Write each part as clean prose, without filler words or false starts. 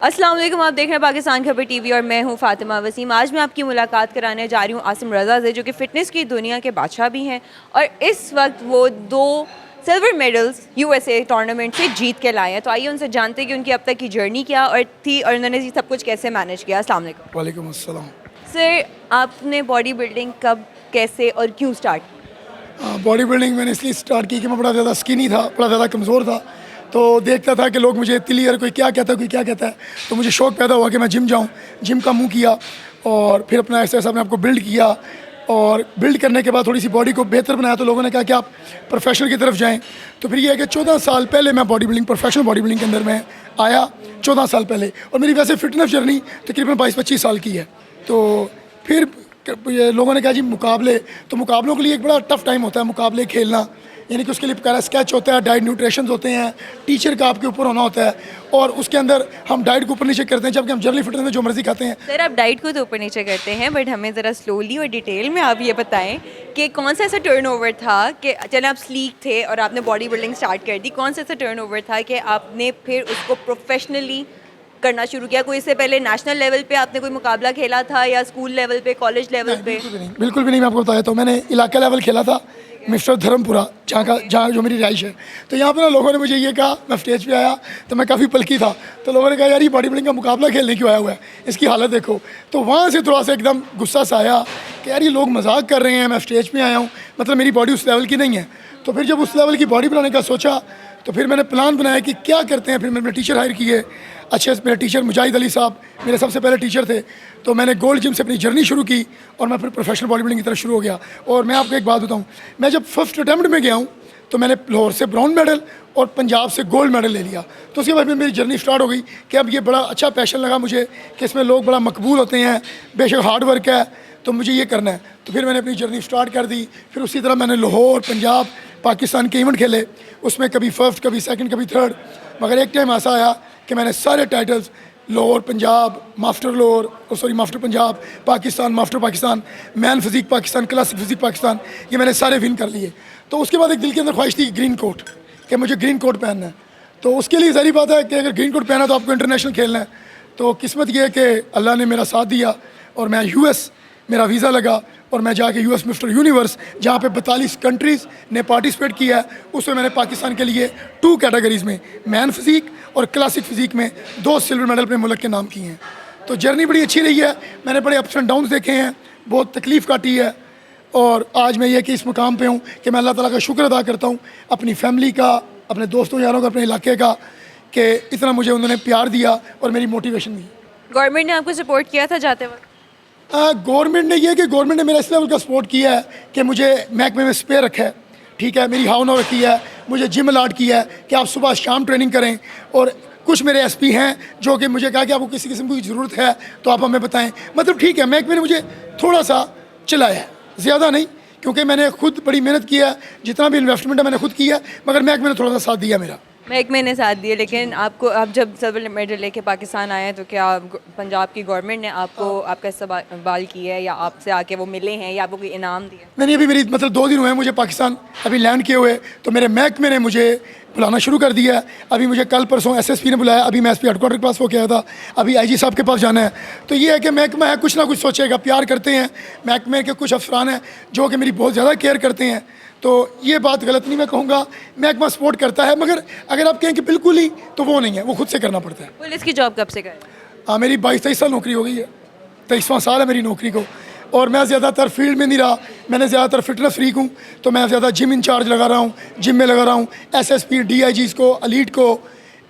अस्सलाम वालेकुम, आप देख रहे हैं पाकिस्तान खबर टीवी और मैं हूं फातिमा वसीम। आज मैं आपकी मुलाकात कराने जा रही हूं आसिम रज़ा से, जो कि फ़िटनेस की दुनिया के बादशाह भी हैं और इस वक्त वो 2 सिल्वर मेडल्स यूएसए टूर्नामेंट से जीत के लाए हैं। तो आइए उनसे जानते हैं कि उनकी अब तक की जर्नी क्या और थी और उन्होंने ये सब कुछ कैसे मैनेज किया। अस्सलाम वालेकुम। वालेकुम अस्सलाम। सर, आपने बॉडी बिल्डिंग कब, कैसे और क्यों स्टार्ट की? बॉडी बिल्डिंग मैंने इसलिए स्टार्ट की कि मैं बड़ा ज़्यादा स्किनी था, बड़ा ज़्यादा कमज़ोर था। तो देखता था कि लोग मुझे क्लियर कोई क्या कहता है, कोई क्या कहता है। तो मुझे शौक़ पैदा हुआ कि मैं जिम जाऊँ। जिम का मुँह किया और फिर अपना ऐसा अपने आप को बिल्ड किया और बिल्ड करने के बाद थोड़ी सी बॉडी को बेहतर बनाया। तो लोगों ने कहा कि आप प्रोफेशनल की तरफ जाएँ। तो फिर ये है कि 14 साल पहले मैं प्रोफेशनल बॉडी बिल्डिंग के अंदर मैं आया 14 साल पहले। और मेरी वैसे फ़िटनेस जर्नी तकरीबन 22-25 साल की है। तो फिर ये लोगों ने कहा जी मुकाबले, तो मुकाबलों के लिए एक बड़ा टफ टाइम होता है मुकाबले खेलना, यानी कि उसके लिए पहला स्केच होता है, डाइट न्यूट्रिशन होते हैं, टीचर का आपके ऊपर होना होता है और उसके अंदर हम डाइट को ऊपर नीचे करते हैं, जबकि हम जनरली फिटनेस में जो मर्जी खाते हैं। सर, आप डाइट को तो ऊपर नीचे करते हैं, बट हमें ज़रा स्लोली और डिटेल में आप ये बताएं कि कौन सा ऐसा टर्नओवर था कि चले आप स्लीक थे और आपने बॉडी बिल्डिंग स्टार्ट कर दी, कौन सा ऐसा टर्नओवर था कि आपने फिर उसको प्रोफेशनली करना शुरू किया? कोई इससे पहले नेशनल लेवल पे आपने कोई मुकाबला खेला था या स्कूल लेवल पे, कॉलेज लेवल पे? बिल्कुल भी नहीं। मैं आपको बताया तो मैंने इलाका लेवल खेला था, मिस्टर धर्मपुरा, जहाँ जो मेरी रिहाइश है। तो यहाँ पर ना लोगों ने मुझे ये कहा, मैं स्टेज पे आया तो मैं काफ़ी पलकी था, तो लोगों ने कहा यार ये बॉडी बिल्डिंग का मुकाबला खेलने क्यों आया हुआ है, इसकी हालत देखो। तो वहाँ से थोड़ा सा एकदम गुस्सा सा आया कि यार ये लोग मजाक कर रहे हैं, मैं स्टेज पे आया हूँ, मतलब मेरी बॉडी उस लेवल की नहीं है। तो फिर जब उस लेवल की बॉडी बनाने का सोचा तो फिर मैंने प्लान बनाया कि क्या करते हैं। फिर मैंने टीचर हायर किए, अच्छे मेरे टीचर मुजाहिद अली साहब मेरे सबसे पहले टीचर थे। तो मैंने गोल्ड जिम से अपनी जर्नी शुरू की और मैं फिर प्रोफेशनल बॉडी बिल्डिंग की तरफ शुरू हो गया। और मैं आपको एक बात बताऊं, मैं जब फर्स्ट अटैम्प्ट में गया हूं तो मैंने लाहौर से ब्राउन मेडल और पंजाब से गोल्ड मेडल ले लिया। तो उसके बाद फिर मेरी जर्नी स्टार्ट हो गई कि अब ये बड़ा अच्छा पैशन लगा मुझे कि इसमें लोग बड़ा मकबूल होते हैं, बेशक हार्ड वर्क है, तो मुझे ये करना है। तो फिर मैंने अपनी जर्नी स्टार्ट कर दी। फिर उसी तरह मैंने लाहौर, पंजाब, पाकिस्तान के इवेंट खेले, उसमें कभी फर्स्ट, कभी सेकंड, कभी थर्ड। मगर एक टाइम ऐसा आया कि मैंने सारे titles Lahore Punjab, master Punjab Pakistan, master Pakistan, man physique Pakistan, classic physique Pakistan, ये मैंने सारे विन कर लिए। तो उसके बाद एक दिल के अंदर ख्वाहिश थी ग्रीन कोट, कि मुझे ग्रीन कोट पहनना है। तो उसके लिए सारी बात है कि अगर ग्रीन कोट पहना तो आपको इंटरनेशनल खेलना है। तो किस्मत ये है कि अल्लाह ने मेरा साथ दिया और मैं यूएस, मेरा वीज़ा लगा और मैं जाके यूएस मिस्टर यूनिवर्स, जहाँ पे 42 कंट्रीज़ ने पार्टिसिपेट किया है, उसमें मैंने पाकिस्तान के लिए 2 कैटेगरीज़ में, मैन फिजिक और क्लासिक फिजिक में 2 सिल्वर मेडल अपने मुल्क के नाम किए हैं। तो जर्नी बड़ी अच्छी रही है, मैंने बड़े अप्स एंड डाउन्स देखे हैं, बहुत तकलीफ़ काटी है और आज मैं ये कि इस मुकाम पे हूँ कि मैं अल्लाह ताला का शुक्र अदा करता हूँ, अपनी फैमिली का, अपने दोस्तों यारों का, अपने इलाके का, कि इतना मुझे उन्होंने प्यार दिया और मेरी मोटिवेशन दी। गवर्नमेंट ने आपको सपोर्ट किया था जाते वक्त? गवर्नमेंट ने ये कि गवर्नमेंट ने मेरा इस लेवल का सपोर्ट किया है कि मुझे महकमे में स्पेयर रखा है, ठीक है, मेरी हाउन रखी है, मुझे जिम अलाट किया है कि आप सुबह शाम ट्रेनिंग करें। और कुछ मेरे एसपी हैं जो कि मुझे कहा कि आपको किसी किस्म की ज़रूरत है तो आप हमें बताएं। मतलब ठीक है, महकमे ने मुझे थोड़ा सा चलाया है, ज़्यादा नहीं, क्योंकि मैंने खुद बड़ी मेहनत की है, जितना भी इन्वेस्टमेंट है मैंने खुद किया है, मगर महकमे ने थोड़ा सा साथ दिया मेरा। महकमे ने साथ दिए, लेकिन आपको, आप जब सिल्वर मेडल लेके पाकिस्तान आए तो क्या पंजाब की गवर्नमेंट ने आपको आपका इस्तकबाल किया है या आपसे आके वो मिले हैं या आपको कोई इनाम दिया? मैंने अभी मेरी मतलब 2 दिन हुए मुझे पाकिस्तान अभी लैंड किए हुए, तो मेरे महकमे ने मुझे बुलाना शुरू कर दिया है। अभी मुझे कल परसों एसएसपी ने बुलाया, अभी मैं एसपी हेडक्वार्टर के पास हो गया था, अभी आईजी साहब के पास जाना है। तो ये है कि महकमा है, कुछ ना कुछ सोचेगा, प्यार करते हैं। महकमे के कुछ अफसरान हैं जो कि मेरी बहुत ज़्यादा केयर करते हैं, तो ये बात गलत नहीं मैं कहूँगा, महकमा सपोर्ट करता है। मगर अगर आप कहें कि बिल्कुल ही, तो वो नहीं है, वो खुद से करना पड़ता है। पुलिस की जॉब कब से करें? हाँ, मेरी 22-23 साल नौकरी हो गई है, 23वां साल है मेरी नौकरी को। और मैं ज़्यादातर फील्ड में नहीं रहा, मैंने ज़्यादातर फिटनेस फ्रीक हूँ, तो मैं ज़्यादा जिम इंचार्ज लगा रहा हूँ, जिम में लगा रहा हूँ, एसएसपी, डीआईजीज़ को, एलीट को,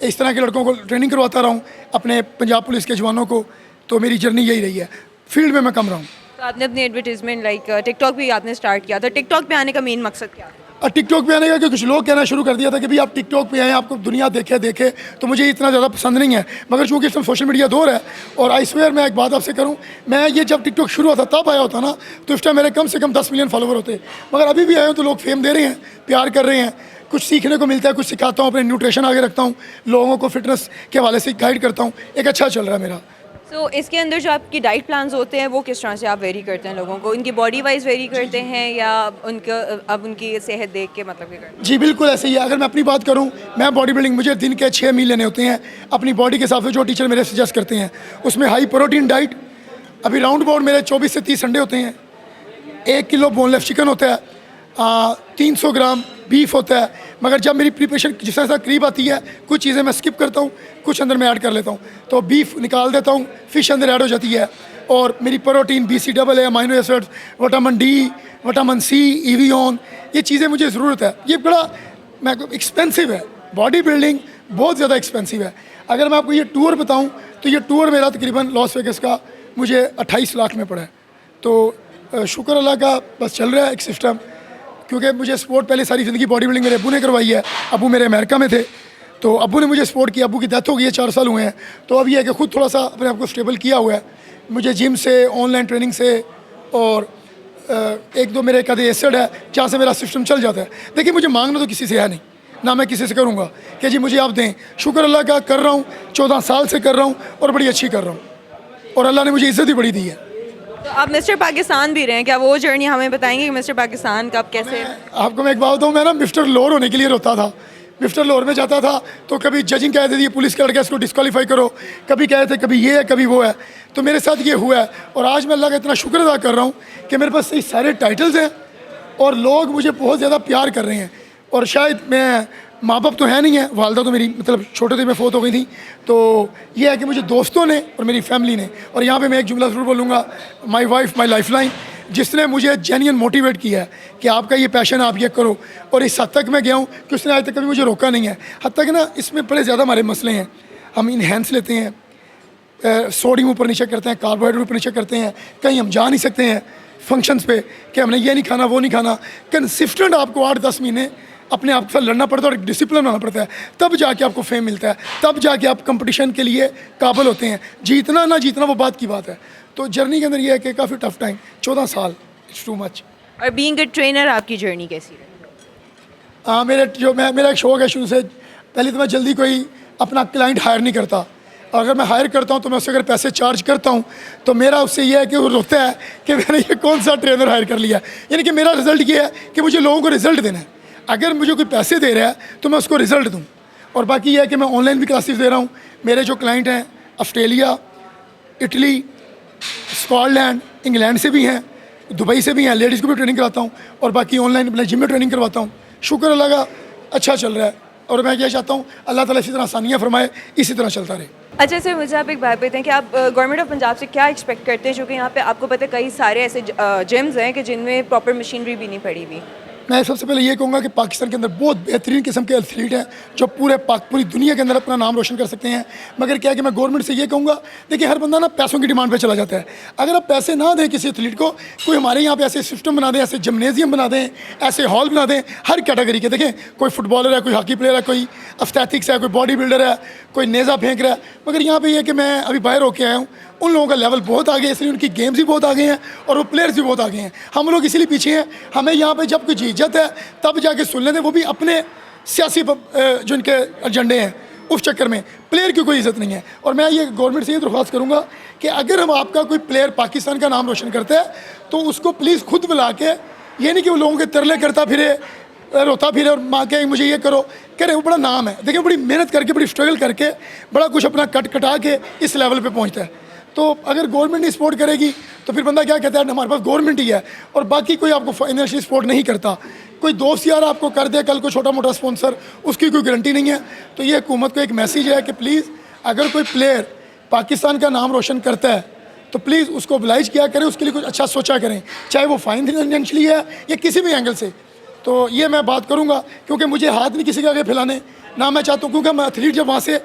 इस तरह के लड़कों को ट्रेनिंग करवाता रहा हूँ, अपने पंजाब पुलिस के जवानों को। तो मेरी जर्नी यही रही है, फील्ड में मैं कम रहा हूँ। तो आपने अपनी एडवर्टीजमेंट टिकटॉक भी आपने स्टार्ट किया, तो टिकटॉक पे आने का मेन मकसद क्या है? टिकटॉक पे आने का कि कुछ लोग कहना शुरू कर दिया था कि भाई आप टिकटॉक पे आए, आपको दुनिया देखे, तो मुझे इतना ज़्यादा पसंद नहीं है। मगर चूँकि इस समय सोशल मीडिया दौर है, और आई स्वेयर मैं एक बात आपसे करूँ, मैं ये जब टिकटॉक शुरू होता तब आया होता ना, तो इस टाइम मेरे कम से कम 10 मिलियन फॉलोवर होते। मगर अभी भी आए हो तो लोग फेम दे रहे हैं, प्यार कर रहे हैं, कुछ सीखने को मिलता है, कुछ सिखाता हूँ, अपने न्यूट्रिशन आगे रखता हूँ, लोगों को फिटनेस के हवाले से गाइड करता हूँ, एक अच्छा चल रहा है मेरा। सो इसके अंदर जो आपकी डाइट प्लान्स होते हैं वो किस तरह से आप वेरी करते हैं लोगों को, उनकी बॉडी वाइज वेरी करते हैं या उनका अब उनकी सेहत देख के मतलब कि करते हैं? जी बिल्कुल ऐसे ही है। अगर मैं अपनी बात करूं, मैं बॉडी बिल्डिंग मुझे दिन के 6 मील लेने होते हैं अपनी बॉडी के हिसाब से, जो टीचर मेरे सजेस्ट करते हैं। उसमें हाई प्रोटीन डाइट, अभी राउंड अबाउट मेरे 24 से 30 अंडे होते हैं, 1 किलो बोनलेस चिकन होता है, 300 ग्राम बीफ होता है। मगर जब मेरी प्रिपरेशन जिस तरह से करीब आती है, कुछ चीज़ें मैं स्किप करता हूँ, कुछ अंदर मैं ऐड कर लेता हूँ। तो बीफ निकाल देता हूँ, फ़िश अंदर ऐड हो जाती है, और मेरी प्रोटीन BC है, amino acids, vitamin D, vitamin C, EVON, ये चीज़ें मुझे ज़रूरत है। ये बड़ा मैं एक्सपेंसिव है, बॉडी बिल्डिंग बहुत ज़्यादा एक्सपेंसिव है। अगर मैं आपको ये टूर बताऊँ तो ये टूर मेरा तकरीबन लॉस वेगस का मुझे 28 लाख में पड़ा है। तो शुक्र अल्लाह का, बस चल रहा है एक सिस्टम। क्योंकि मुझे स्पोर्ट पहले सारी ज़िंदगी बॉडी बिल्डिंग मेरे अबू ने करवाई है। अबू मेरे अमेरिका में थे, तो अबू ने मुझे सपोर्ट किया। अबू की डेथ हो गई है, 4 साल हुए हैं। तो अब ये है कि खुद थोड़ा सा अपने आप को स्टेबल किया हुआ है। मुझे जिम से, ऑनलाइन ट्रेनिंग से, और 1-2 मेरे एक आधे एसेड है जहाँ से मेरा सिस्टम चल जाता है। देखिए मुझे मांगना तो किसी से है नहीं, ना मैं किसी से करूँगा कि जी मुझे आप दें। शुक्र अल्लाह का कर रहा हूँ, 14 साल से कर रहा हूँ और बड़ी अच्छी कर रहा हूँ, और अल्लाह ने मुझे इज़्ज़त ही बड़ी दी है। तो आप मिस्टर पाकिस्तान भी रहे हैं, क्या वो जर्नी हमें बताएंगे कि मिस्टर पाकिस्तान कब कैसे? आपको मैं एक बात बताऊँ, मैं ना मिस्टर लोअर होने के लिए रोता था। मिस्टर लोअर में जाता था तो कभी जजिंग कह देती है पुलिस का लड़का इसको डिस्क्वालीफाई करो, कभी कहते थे कभी ये है कभी वो है। तो मेरे साथ ये हुआ है, और आज मैं अल्लाह का इतना शुक्र अदा कर रहा हूँ कि मेरे पास सही सारे टाइटल्स हैं और लोग मुझे बहुत ज़्यादा प्यार कर रहे हैं। और शायद मैं, माँ बाप तो है नहीं है, वालदा तो मेरी मतलब छोटे थे में फ़ौत हो गई थी। तो ये है कि मुझे दोस्तों ने और मेरी फैमिली ने, और यहाँ पे मैं एक जुमला ज़रूर बोलूँगा, my wife my life line, जिसने मुझे जेन्युइन मोटिवेट किया है कि आपका ये पैशन आप ये करो। और इस हद तक मैं गया हूँ कि उसने आज तक कभी मुझे रोका नहीं है। हद तक ना इसमें बड़े ज़्यादा हमारे मसले हैं, हम इनहेंस लेते हैं, सोडियम ऊपर नीचे करते हैं, कार्बोहाइड्रेट ऊपर नीचे करते हैं, कहीं हम जा नहीं सकते हैं फंक्शंस पे कि हमने ये नहीं खाना वो नहीं खाना। कंसिस्टेंट आपको 8-10 महीने अपने आप के साथ लड़ना पड़ता है और एक डिसिप्लिन बनाना पड़ता है, तब जाके आपको फेम मिलता है, तब जाके आप कंपटीशन के लिए काबिल होते हैं। जीतना ना जीतना वो बात की बात है। तो जर्नी के अंदर ये है कि काफ़ी टफ टाइम, 14 साल, इट्स टू मच। और बीइंग अ ट्रेनर आपकी जर्नी कैसी रही? मेरा एक शौक है शुरू से। पहले तो मैं जल्दी कोई अपना क्लाइंट हायर नहीं करता, और अगर मैं हायर करता हूँ तो मैं उससे अगर पैसे चार्ज करता हूँ तो मेरा उससे ये है कि वो रोता है कि मैंने ये कौन सा ट्रेनर हायर कर लिया। यानी कि मेरा रिजल्ट ये है कि मुझे लोगों को रिजल्ट देना है। अगर मुझे कोई पैसे दे रहा है तो मैं उसको रिजल्ट दूँ। और बाकी ये है कि मैं ऑनलाइन भी क्लासेस दे रहा हूँ। मेरे जो क्लाइंट हैं ऑस्ट्रेलिया, इटली, स्कॉटलैंड, इंग्लैंड से भी हैं, दुबई से भी हैं, लेडीज़ को भी ट्रेनिंग कराता हूँ, और बाकी ऑनलाइन अपने जिम में ट्रेनिंग करवाता हूँ। शुक्र अल्लाह का अच्छा चल रहा है, और मैं ये चाहता हूँ अल्लाह ताला इसी तरह आसानियाँ फरमाए, इसी तरह चलता रहे। अच्छा सर, मुझे आप एक बात बताएं कि आप गवर्नमेंट ऑफ पंजाब से क्या एक्सपेक्ट करते हैं, जो कि यहाँ पे आपको पता है कई सारे ऐसे जिम्स हैं कि जिनमें प्रॉपर मशीनरी भी नहीं पड़ी हुई। मैं सबसे पहले ये कहूँगा कि पाकिस्तान के अंदर बहुत बेहतरीन किस्म के एथलीट हैं जो पूरी दुनिया के अंदर अपना नाम रोशन कर सकते हैं। मगर क्या है कि मैं गवर्नमेंट से ये कहूँगा, देखिए हर बंदा ना पैसों की डिमांड पे चला जाता है। अगर आप पैसे ना दें किसी एथलीट को, कोई हमारे यहाँ पे ऐसे सिस्टम बना दें, ऐसे जिम्नेजियम बना दें, ऐसे हॉल बना दें हर कैटेगरी के। देखें कोई फुटबॉलर है, कोई हॉकी प्लेयर है, कोई एस्थेटिक्स है, कोई बॉडी बिल्डर है, कोई नेज़ा फेंक रहा है। मगर यहाँ पर यह है कि मैं अभी बाहर होके आया हूँ, उन लोगों का लेवल बहुत आगे है, इसलिए उनकी गेम्स भी बहुत आगे हैं और वो प्लेयर्स भी बहुत आगे हैं। हम लोग इसीलिए पीछे हैं। हमें यहाँ पे जब कुछ इज्जत है तब जाके सुन लेते, वो भी अपने सियासी जो इनके एजेंडे हैं उस चक्कर में। प्लेयर की कोई इज्जत नहीं है। और मैं ये गवर्नमेंट से ये दरख्वास्त करूँगा कि अगर हम आपका कोई प्लेयर पाकिस्तान का नाम रोशन करता है तो उसको प्लीज़ खुद बुला के, ये नहीं कि वो लोगों के तरले करता फिरे, रोता फिरे और माँ के मुझे ये करो करे। वो बड़ा नाम है, देखिए बड़ी मेहनत करके, बड़ी स्ट्रगल करके, बड़ा कुछ अपना कटा के इस लेवल पे पहुंचता है। तो अगर गवर्नमेंट ही सपोर्ट करेगी तो फिर बंदा क्या कहता है, हमारे पास गवर्नमेंट ही है, और बाकी कोई आपको फाइनेंशियली सपोर्ट नहीं करता। कोई दोस्त यार आपको कर दे कल को छोटा मोटा स्पॉन्सर, उसकी कोई गारंटी नहीं है। तो ये हुकूमत को एक मैसेज है कि प्लीज़ अगर कोई प्लेयर पाकिस्तान का नाम रोशन करता है तो प्लीज़ उसको ओबलाइज किया करें, उसके लिए कुछ अच्छा सोचा करें, चाहे वो फाइनेंशियली है या किसी भी एंगल से। तो ये मैं बात करूँगा, क्योंकि मुझे हाथ नहीं किसी के आगे फैलाने, ना मैं चाहता हूँ। क्योंकि मैं एथलीट जब वहाँ से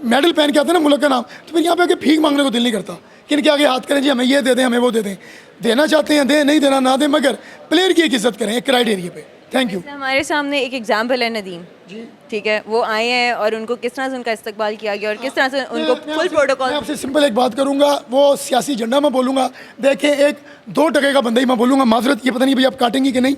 मेडल पहन के आते हैं ना मुल्क का नाम, तो फिर यहाँ पे आके भीख मांगने को दिल नहीं करता कि इनके आगे हाथ करें जी हमें ये दे दें, हमें वो दे दें। देना चाहते हैं दें, नहीं देना ना दें, मगर प्लेयर की एक इज्जत करें एक क्राइटेरिया पे। Thank you. हमारे सामने एक एग्जाम्पल है नदीम जी, ठीक है, वो आए हैं और उनको किस तरह से उनका इस्तकबाल किया गया और किस तरह से उनको फुल प्रोटोकॉल। मैं आपसे सिंपल एक बात करूंगा, वो सियासी एजेंडा मैं बोलूँगा। देखें एक 2% का बंदा ही मैं बोलूँगा, माजरत ये पता नहीं भाई आप काटेंगी कि नहीं।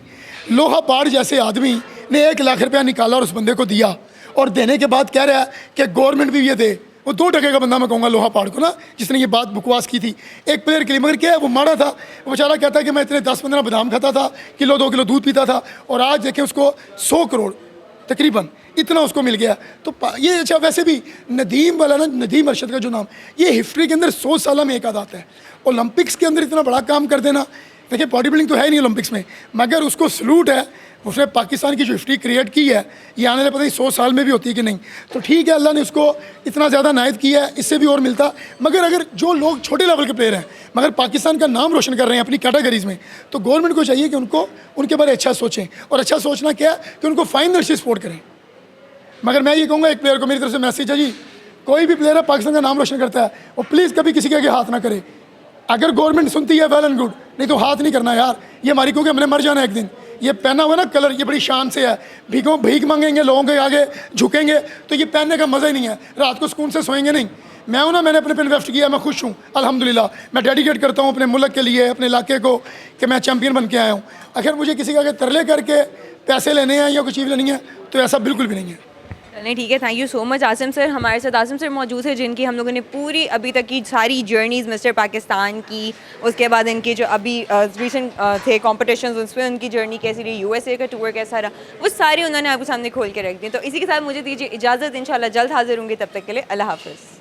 लोहा पाड़ जैसे आदमी ने 1 लाख रुपया निकाला और उस बंदे को दिया, और देने के बाद कह रहा है कि गवर्नमेंट भी ये दे। वो 2% का बंदा मैं कहूँगा लोहा पाड़ को ना, जिसने ये बात बकवास की थी एक प्लेयर के लिए। मगर क्या है, वो माड़ा था, वो बेचारा कहता है कि मैं इतने 10-15 बादाम खाता था, किलो 2 किलो दूध पीता था, और आज देखें उसको 100 करोड़ तकरीबन इतना उसको मिल गया। तो ये अच्छा, वैसे भी नदीम वाला ना, नदीम अरशद का जो नाम, ये हिस्ट्री के अंदर 100 साल में एक आध आता है। ओलंपिक्स के अंदर इतना बड़ा काम कर देना, देखिए बॉडी बिल्डिंग तो है नहीं ओलंपिक्स में, मगर उसको सलूट है, उसने पाकिस्तान की जो हिस्ट्री क्रिएट की है, ये आने वाले पता नहीं 100 साल में भी होती है कि नहीं। तो ठीक है, अल्लाह ने उसको इतना ज़्यादा नायत किया है, इससे भी और मिलता। मगर अगर जो लोग छोटे लेवल के प्लेयर हैं मगर पाकिस्तान का नाम रोशन कर रहे हैं अपनी कैटेगरीज़ में, तो गवर्नमेंट को चाहिए कि उनको उनके बारे अच्छा सोचें। और अच्छा सोचना क्या है कि उनको फाइनल से सपोर्ट करें। मगर मैं ये कहूँगा एक प्लेयर को मेरी तरफ से मैसेज है जी, कोई भी प्लेयर है पाकिस्तान का नाम रोशन करता है, वो प्लीज़ कभी किसी के आगे हाथ ना करे। अगर गवर्नमेंट सुनती है वेल एंड गुड, नहीं तो हाथ नहीं करना यार। ये हमारी, क्योंकि हमने मर जाना है एक दिन। ये पहना हुआ ना कलर, ये बड़ी शान से है, भीख मांगेंगे लोगों के आगे, झुकेंगे, तो ये पहनने का मज़ा ही नहीं है, रात को सुकून से सोएंगे नहीं। मैं हूँ ना, मैंने अपने पे इन्वेस्ट किया, मैं खुश हूँ अल्हम्दुलिल्लाह। मैं डेडिकेट करता हूँ अपने मुल्क के लिए, अपने इलाके को, कि मैं चैम्पियन बन के आया हूँ। अगर मुझे किसी के आगे तरले करके पैसे लेने हैं या कोई चीज़ लेनी है, तो ऐसा बिल्कुल भी नहीं है। चलें ठीक है, thank you so much Asim sir. हमारे साथ आसिम सर मौजूद है, जिनकी हम लोगों ने पूरी अभी तक की सारी जर्नीज़ मिस्टर पाकिस्तान की, उसके बाद इनके जो अभी रिसेंट थे कॉम्पिटिशन्स, उसमें उनकी जर्नी कैसी रही, यूएसए का टूर कैसा रहा, वो सारी उन्होंने आपके सामने खोल के रख दी। तो इसी के साथ मुझे दीजिए इजाज़त, इंशाल्लाह जल्द हाजिर होंगे, तब तक के लिए अल्लाह हाफ़िज़।